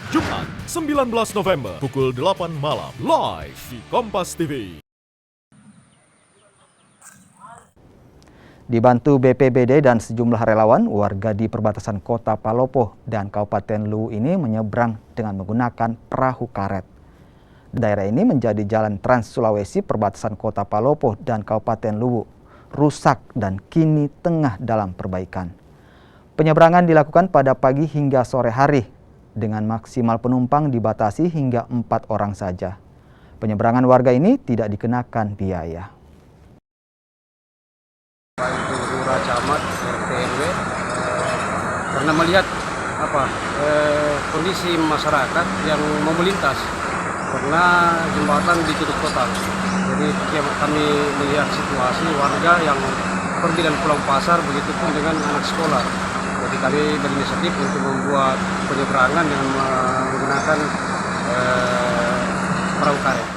Jumat 19 November pukul 8 malam live di Kompas TV. Dibantu BPBD dan sejumlah relawan, warga di perbatasan Kota Palopo dan Kabupaten Luwu ini menyeberang dengan menggunakan perahu karet. Daerah ini menjadi jalan Trans Sulawesi perbatasan Kota Palopo dan Kabupaten Luwu, rusak dan kini tengah dalam perbaikan. Penyeberangan dilakukan pada pagi hingga sore hari, dengan maksimal penumpang dibatasi hingga 4 orang saja. Penyeberangan warga ini tidak dikenakan biaya. Lurah, camat, RT, RW karena melihat kondisi masyarakat yang mau melintas karena jembatan ditutup total. Jadi kami melihat situasi warga yang pergi dan pulang pasar, begitupun dengan anak sekolah. Jadi kami berinisiatif untuk membuat penyeberangan dengan menggunakan perahu karet.